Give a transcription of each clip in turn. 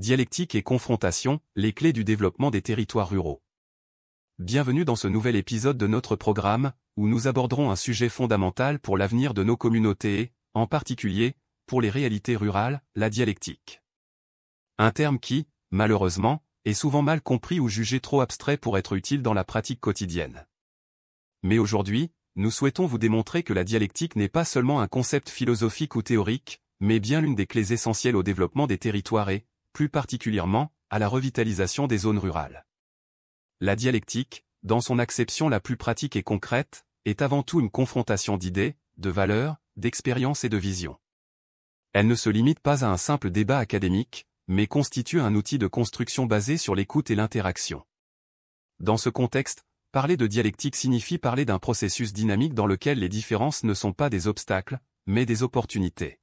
Dialectique et confrontation, les clés du développement des territoires ruraux. Bienvenue dans ce nouvel épisode de notre programme, où nous aborderons un sujet fondamental pour l'avenir de nos communautés et, en particulier, pour les réalités rurales, la dialectique. Un terme qui, malheureusement, est souvent mal compris ou jugé trop abstrait pour être utile dans la pratique quotidienne. Mais aujourd'hui, nous souhaitons vous démontrer que la dialectique n'est pas seulement un concept philosophique ou théorique, mais bien l'une des clés essentielles au développement des territoires et, plus particulièrement, à la revitalisation des zones rurales. La dialectique, dans son acception la plus pratique et concrète, est avant tout une confrontation d'idées, de valeurs, d'expériences et de visions. Elle ne se limite pas à un simple débat académique, mais constitue un outil de construction basé sur l'écoute et l'interaction. Dans ce contexte, parler de dialectique signifie parler d'un processus dynamique dans lequel les différences ne sont pas des obstacles, mais des opportunités.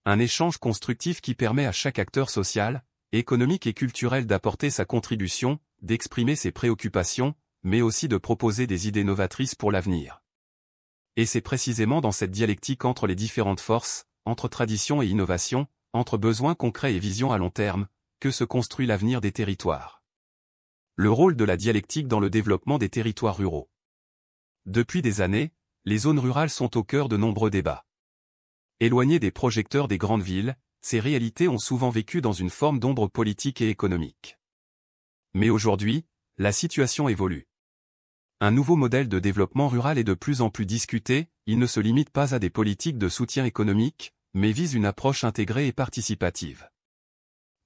Un échange constructif qui permet à chaque acteur social, économique et culturel d'apporter sa contribution, d'exprimer ses préoccupations, mais aussi de proposer des idées novatrices pour l'avenir. Et c'est précisément dans cette dialectique entre les différentes forces, entre tradition et innovation, entre besoins concrets et visions à long terme, que se construit l'avenir des territoires. Le rôle de la dialectique dans le développement des territoires ruraux. Depuis des années, les zones rurales sont au cœur de nombreux débats. Éloignées des projecteurs des grandes villes, ces réalités ont souvent vécu dans une forme d'ombre politique et économique. Mais aujourd'hui, la situation évolue. Un nouveau modèle de développement rural est de plus en plus discuté, il ne se limite pas à des politiques de soutien économique, mais vise une approche intégrée et participative.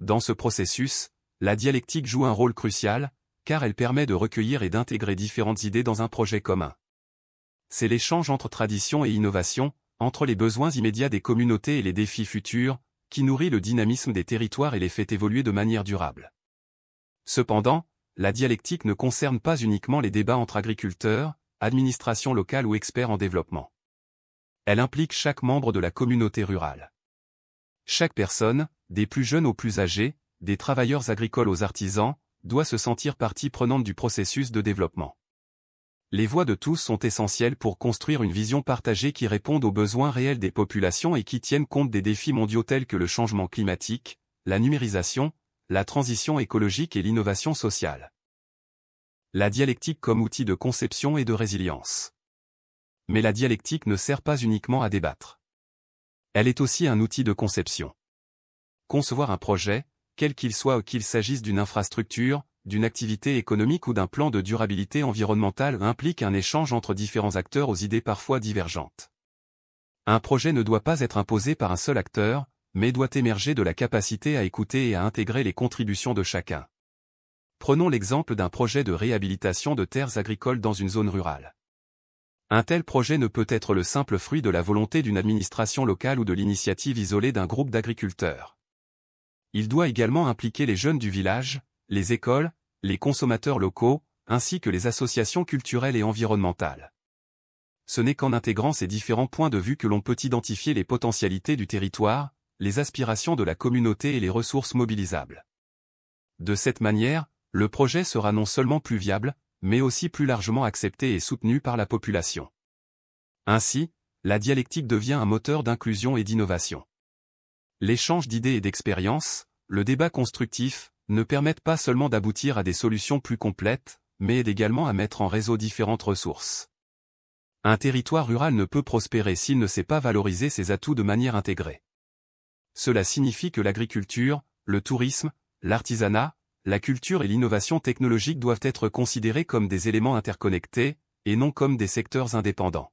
Dans ce processus, la dialectique joue un rôle crucial, car elle permet de recueillir et d'intégrer différentes idées dans un projet commun. C'est l'échange entre tradition et innovation, entre les besoins immédiats des communautés et les défis futurs, qui nourrit le dynamisme des territoires et les fait évoluer de manière durable. Cependant, la dialectique ne concerne pas uniquement les débats entre agriculteurs, administrations locales ou experts en développement. Elle implique chaque membre de la communauté rurale. Chaque personne, des plus jeunes aux plus âgés, des travailleurs agricoles aux artisans, doit se sentir partie prenante du processus de développement. Les voix de tous sont essentielles pour construire une vision partagée qui réponde aux besoins réels des populations et qui tienne compte des défis mondiaux tels que le changement climatique, la numérisation, la transition écologique et l'innovation sociale. La dialectique comme outil de conception et de résilience. Mais la dialectique ne sert pas uniquement à débattre. Elle est aussi un outil de conception. Concevoir un projet, quel qu'il soit, qu'il s'agisse d'une infrastructure, d'une activité économique ou d'un plan de durabilité environnementale, implique un échange entre différents acteurs aux idées parfois divergentes. Un projet ne doit pas être imposé par un seul acteur, mais doit émerger de la capacité à écouter et à intégrer les contributions de chacun. Prenons l'exemple d'un projet de réhabilitation de terres agricoles dans une zone rurale. Un tel projet ne peut être le simple fruit de la volonté d'une administration locale ou de l'initiative isolée d'un groupe d'agriculteurs. Il doit également impliquer les jeunes du village, les écoles, les consommateurs locaux, ainsi que les associations culturelles et environnementales. Ce n'est qu'en intégrant ces différents points de vue que l'on peut identifier les potentialités du territoire, les aspirations de la communauté et les ressources mobilisables. De cette manière, le projet sera non seulement plus viable, mais aussi plus largement accepté et soutenu par la population. Ainsi, la dialectique devient un moteur d'inclusion et d'innovation. L'échange d'idées et d'expériences, le débat constructif, ne permettent pas seulement d'aboutir à des solutions plus complètes, mais aident également à mettre en réseau différentes ressources. Un territoire rural ne peut prospérer s'il ne sait pas valoriser ses atouts de manière intégrée. Cela signifie que l'agriculture, le tourisme, l'artisanat, la culture et l'innovation technologique doivent être considérés comme des éléments interconnectés, et non comme des secteurs indépendants.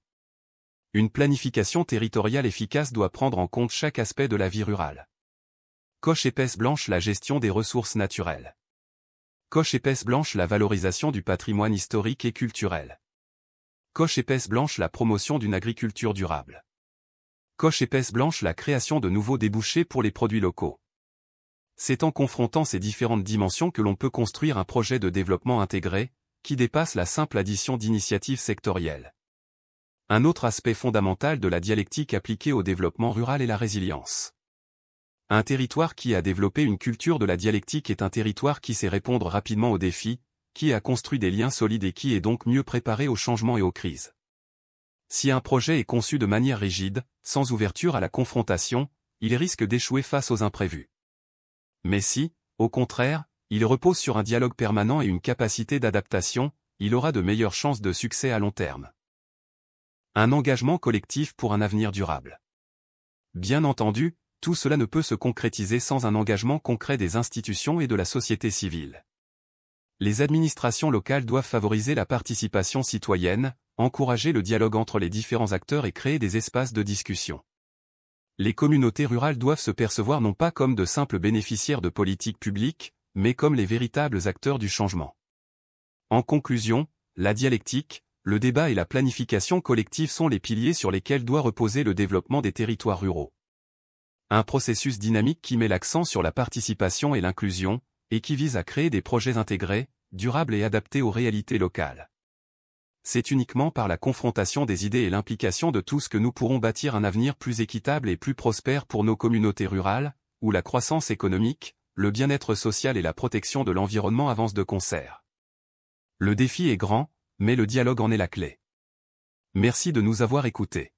Une planification territoriale efficace doit prendre en compte chaque aspect de la vie rurale. Coche épaisse blanche la gestion des ressources naturelles. Coche épaisse blanche la valorisation du patrimoine historique et culturel. Coche épaisse blanche la promotion d'une agriculture durable. Coche épaisse blanche la création de nouveaux débouchés pour les produits locaux. C'est en confrontant ces différentes dimensions que l'on peut construire un projet de développement intégré, qui dépasse la simple addition d'initiatives sectorielles. Un autre aspect fondamental de la dialectique appliquée au développement rural est la résilience. Un territoire qui a développé une culture de la dialectique est un territoire qui sait répondre rapidement aux défis, qui a construit des liens solides et qui est donc mieux préparé aux changements et aux crises. Si un projet est conçu de manière rigide, sans ouverture à la confrontation, il risque d'échouer face aux imprévus. Mais si, au contraire, il repose sur un dialogue permanent et une capacité d'adaptation, il aura de meilleures chances de succès à long terme. Un engagement collectif pour un avenir durable. Bien entendu, tout cela ne peut se concrétiser sans un engagement concret des institutions et de la société civile. Les administrations locales doivent favoriser la participation citoyenne, encourager le dialogue entre les différents acteurs et créer des espaces de discussion. Les communautés rurales doivent se percevoir non pas comme de simples bénéficiaires de politiques publiques, mais comme les véritables acteurs du changement. En conclusion, la dialectique, le débat et la planification collective sont les piliers sur lesquels doit reposer le développement des territoires ruraux. Un processus dynamique qui met l'accent sur la participation et l'inclusion, et qui vise à créer des projets intégrés, durables et adaptés aux réalités locales. C'est uniquement par la confrontation des idées et l'implication de tous que nous pourrons bâtir un avenir plus équitable et plus prospère pour nos communautés rurales, où la croissance économique, le bien-être social et la protection de l'environnement avancent de concert. Le défi est grand, mais le dialogue en est la clé. Merci de nous avoir écoutés.